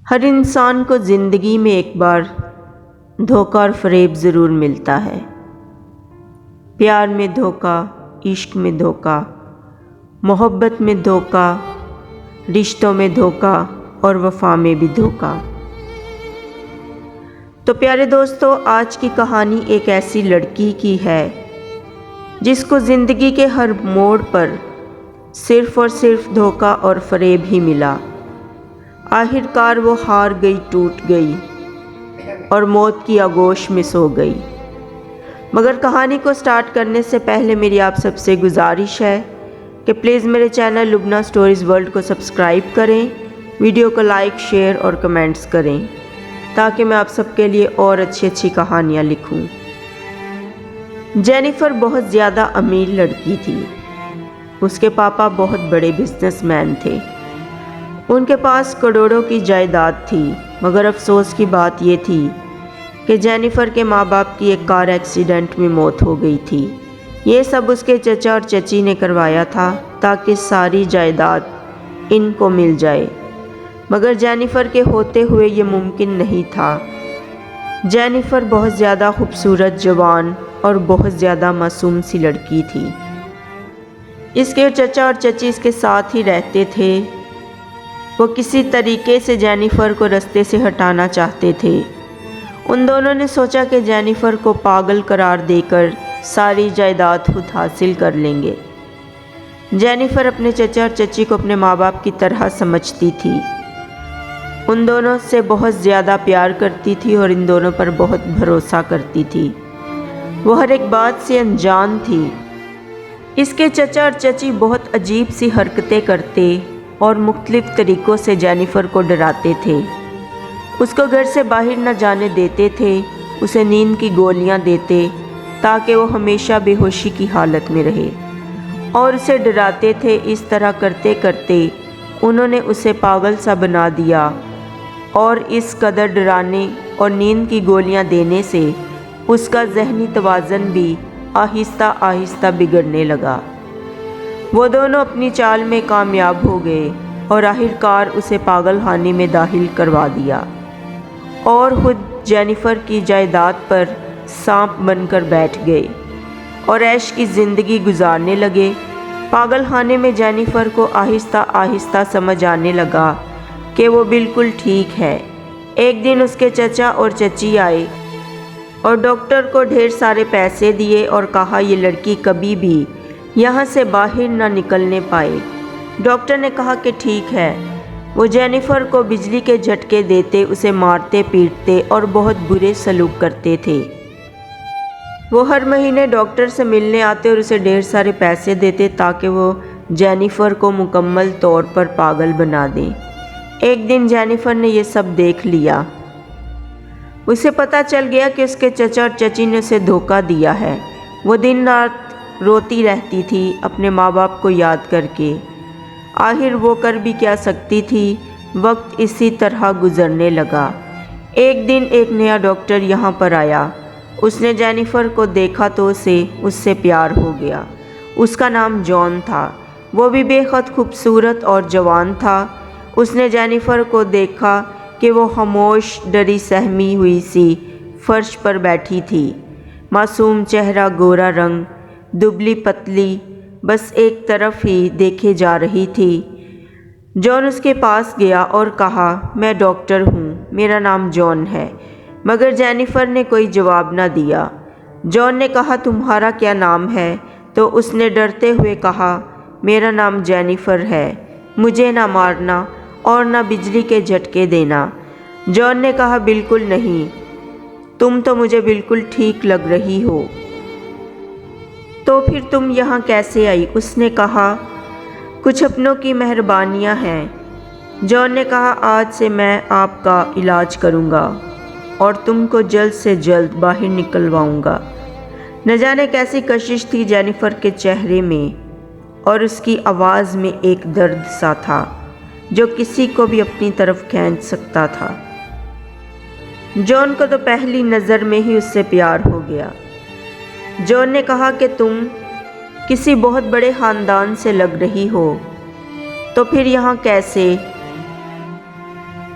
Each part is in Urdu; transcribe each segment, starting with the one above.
ہر انسان کو زندگی میں ایک بار دھوکہ اور فریب ضرور ملتا ہے۔ پیار میں دھوکہ، عشق میں دھوکہ، محبت میں دھوکہ، رشتوں میں دھوکہ اور وفا میں بھی دھوکہ۔ تو پیارے دوستو، آج کی کہانی ایک ایسی لڑکی کی ہے جس کو زندگی کے ہر موڑ پر صرف اور صرف دھوکہ اور فریب ہی ملا۔ آخر کار وہ ہار گئی، ٹوٹ گئی اور موت کی آغوش میں سو گئی۔ مگر کہانی کو سٹارٹ کرنے سے پہلے میری آپ سب سے گزارش ہے کہ پلیز میرے چینل لبنہ سٹوریز ورلڈ کو سبسکرائب کریں، ویڈیو کو لائک، شیئر اور کمنٹس کریں تاکہ میں آپ سب کے لیے اور اچھی کہانیاں لکھوں۔ جینیفر بہت زیادہ امیر لڑکی تھی۔ اس کے پاپا بہت بڑے بزنس مین تھے۔ ان کے پاس کروڑوں کی جائیداد تھی، مگر افسوس کی بات یہ تھی کہ جینیفر کے ماں باپ کی ایک کار ایکسیڈنٹ میں موت ہو گئی تھی۔ یہ سب اس کے چچا اور چچی نے کروایا تھا تاکہ ساری جائیداد ان کو مل جائے، مگر جینیفر کے ہوتے ہوئے یہ ممکن نہیں تھا۔ جینیفر بہت زیادہ خوبصورت، جوان اور بہت زیادہ معصوم سی لڑکی تھی۔ اس کے چچا اور چچی اس کے ساتھ ہی رہتے تھے۔ وہ کسی طریقے سے جینیفر کو رستے سے ہٹانا چاہتے تھے۔ ان دونوں نے سوچا کہ جینیفر کو پاگل قرار دے کر ساری جائیداد خود حاصل کر لیں گے۔ جینیفر اپنے چچا اور چچی کو اپنے ماں باپ کی طرح سمجھتی تھی۔ ان دونوں سے بہت زیادہ پیار کرتی تھی اور ان دونوں پر بہت بھروسہ کرتی تھی۔ وہ ہر ایک بات سے انجان تھی۔ اس کے چچا اور چچی بہت عجیب سی حرکتیں کرتے اور مختلف طریقوں سے جینیفر کو ڈراتے تھے۔ اس کو گھر سے باہر نہ جانے دیتے تھے، اسے نیند کی گولیاں دیتے تاکہ وہ ہمیشہ بے ہوشی کی حالت میں رہے، اور اسے ڈراتے تھے۔ اس طرح کرتے کرتے انہوں نے اسے پاگل سا بنا دیا، اور اس قدر ڈرانے اور نیند کی گولیاں دینے سے اس کا ذہنی توازن بھی آہستہ آہستہ بگڑنے لگا۔ وہ دونوں اپنی چال میں کامیاب ہو گئے اور آخر کار اسے پاگل خانے میں داخل کروا دیا، اور خود جینیفر کی جائیداد پر سانپ بن کر بیٹھ گئے اور عیش کی زندگی گزارنے لگے۔ پاگل خانے میں جینیفر کو آہستہ آہستہ سمجھ آنے لگا کہ وہ بالکل ٹھیک ہے۔ ایک دن اس کے چچا اور چچی آئے اور ڈاکٹر کو ڈھیر سارے پیسے دیے اور کہا یہ لڑکی کبھی بھی یہاں سے باہر نہ نکلنے پائے۔ ڈاکٹر نے کہا کہ ٹھیک ہے۔ وہ جینیفر کو بجلی کے جھٹکے دیتے، اسے مارتے پیٹتے اور بہت برے سلوک کرتے تھے۔ وہ ہر مہینے ڈاکٹر سے ملنے آتے اور اسے ڈھیر سارے پیسے دیتے تاکہ وہ جینیفر کو مکمل طور پر پاگل بنا دیں۔ ایک دن جینیفر نے یہ سب دیکھ لیا۔ اسے پتہ چل گیا کہ اس کے چچا اور چچی نے اسے دھوکہ دیا ہے۔ وہ دن رات روتی رہتی تھی اپنے ماں باپ کو یاد کر کے۔ آخر وہ کر بھی کیا سکتی تھی، وقت اسی طرح گزرنے لگا۔ ایک دن ایک نیا ڈاکٹر یہاں پر آیا۔ اس نے جینیفر کو دیکھا تو اسے اس سے پیار ہو گیا۔ اس کا نام جان تھا۔ وہ بھی بے حد خوبصورت اور جوان تھا۔ اس نے جینیفر کو دیکھا کہ وہ خاموش، ڈری سہمی ہوئی سی فرش پر بیٹھی تھی۔ معصوم چہرہ، گورا رنگ، دبلی پتلی، بس ایک طرف ہی دیکھے جا رہی تھی۔ جان اس کے پاس گیا اور کہا میں ڈاکٹر ہوں، میرا نام جان ہے، مگر جینیفر نے کوئی جواب نہ دیا۔ جان نے کہا تمہارا کیا نام ہے؟ تو اس نے ڈرتے ہوئے کہا میرا نام جینیفر ہے، مجھے نہ مارنا اور نہ بجلی کے جھٹکے دینا۔ جان نے کہا بالکل نہیں، تم تو مجھے بالکل ٹھیک لگ رہی ہو۔ تو پھر تم یہاں کیسے آئی؟ اس نے کہا کچھ اپنوں کی مہربانیاں ہیں۔ جان نے کہا آج سے میں آپ کا علاج کروں گا اور تم کو جلد سے جلد باہر نکلواؤں گا۔ نہ جانے کیسی کشش تھی جینیفر کے چہرے میں، اور اس کی آواز میں ایک درد سا تھا جو کسی کو بھی اپنی طرف کھینچ سکتا تھا۔ جان کو تو پہلی نظر میں ہی اس سے پیار ہو گیا۔ جان نے کہا کہ تم کسی بہت بڑے خاندان سے لگ رہی ہو، تو پھر یہاں کیسے؟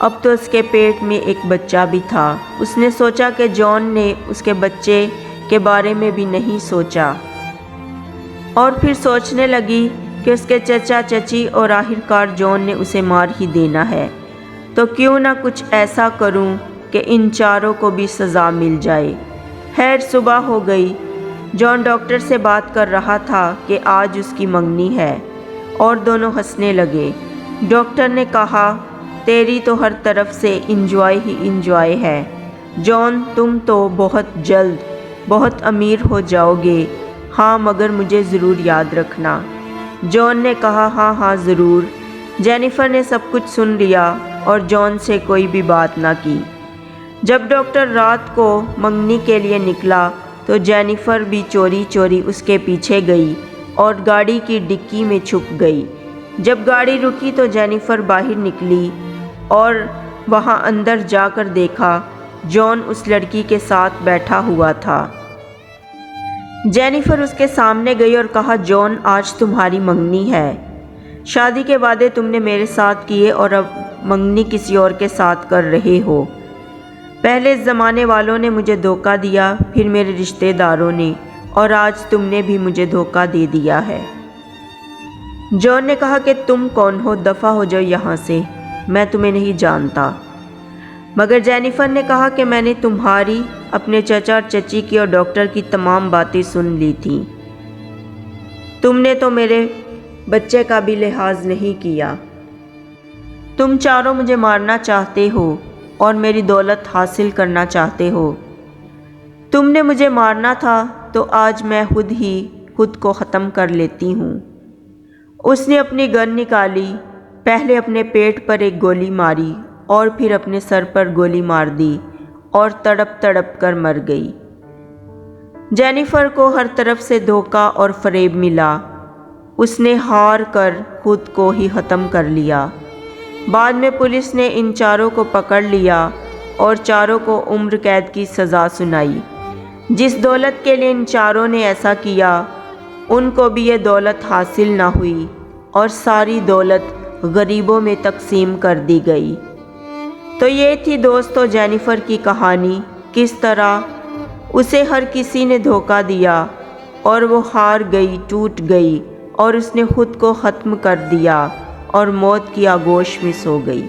اب تو اس کے پیٹ میں ایک بچہ بھی تھا۔ اس نے سوچا کہ جان نے اس کے بچے کے بارے میں بھی نہیں سوچا، اور پھر سوچنے لگی کہ اس کے چچا چچی اور آخرکار جان نے اسے مار ہی دینا ہے، تو کیوں نہ کچھ ایسا کروں کہ ان چاروں کو بھی سزا مل جائے۔ خیر صبح ہو گئی۔ جان ڈاکٹر سے بات کر رہا تھا کہ آج اس کی منگنی ہے، اور دونوں ہنسنے لگے۔ ڈاکٹر نے کہا، تیری تو ہر طرف سے انجوائے ہی انجوائے ہے جان، تم تو بہت جلد بہت امیر ہو جاؤ گے۔ ہاں مگر مجھے ضرور یاد رکھنا۔ جان نے کہا، ہاں ہاں ضرور۔ جینیفر نے سب کچھ سن لیا اور جان سے کوئی بھی بات نہ کی۔ جب ڈاکٹر رات کو منگنی کے لیے نکلا تو جینیفر بھی چوری چوری اس کے پیچھے گئی اور گاڑی کی ڈکی میں چھپ گئی۔ جب گاڑی رکی تو جینیفر باہر نکلی اور وہاں اندر جا کر دیکھا جان اس لڑکی کے ساتھ بیٹھا ہوا تھا۔ جینیفر اس کے سامنے گئی اور کہا، جان آج تمہاری منگنی ہے۔ شادی کے وعدے تم نے میرے ساتھ کیے اور اب منگنی کسی اور کے ساتھ کر رہے ہو۔ پہلے اس زمانے والوں نے مجھے دھوکہ دیا، پھر میرے رشتہ داروں نے، اور آج تم نے بھی مجھے دھوکہ دے دیا ہے۔ جان نے کہا کہ تم کون ہو، دفع ہو جاؤ یہاں سے، میں تمہیں نہیں جانتا۔ مگر جینیفر نے کہا کہ میں نے تمہاری، اپنے چچا اور چچی کی اور ڈاکٹر کی تمام باتیں سن لی تھیں۔ تم نے تو میرے بچے کا بھی لحاظ نہیں کیا۔ تم چاروں مجھے مارنا چاہتے ہو اور میری دولت حاصل کرنا چاہتے ہو۔ تم نے مجھے مارنا تھا تو آج میں خود ہی خود کو ختم کر لیتی ہوں۔ اس نے اپنی گن نکالی، پہلے اپنے پیٹ پر ایک گولی ماری اور پھر اپنے سر پر گولی مار دی اور تڑپ تڑپ کر مر گئی۔ جینیفر کو ہر طرف سے دھوکہ اور فریب ملا۔ اس نے ہار کر خود کو ہی ختم کر لیا۔ بعد میں پولیس نے ان چاروں کو پکڑ لیا اور چاروں کو عمر قید کی سزا سنائی۔ جس دولت کے لیے ان چاروں نے ایسا کیا، ان کو بھی یہ دولت حاصل نہ ہوئی اور ساری دولت غریبوں میں تقسیم کر دی گئی۔ تو یہ تھی دوستو جینیفر کی کہانی، کس طرح اسے ہر کسی نے دھوکہ دیا اور وہ ہار گئی، ٹوٹ گئی اور اس نے خود کو ختم کر دیا اور موت کی آغوش میں سو گئی۔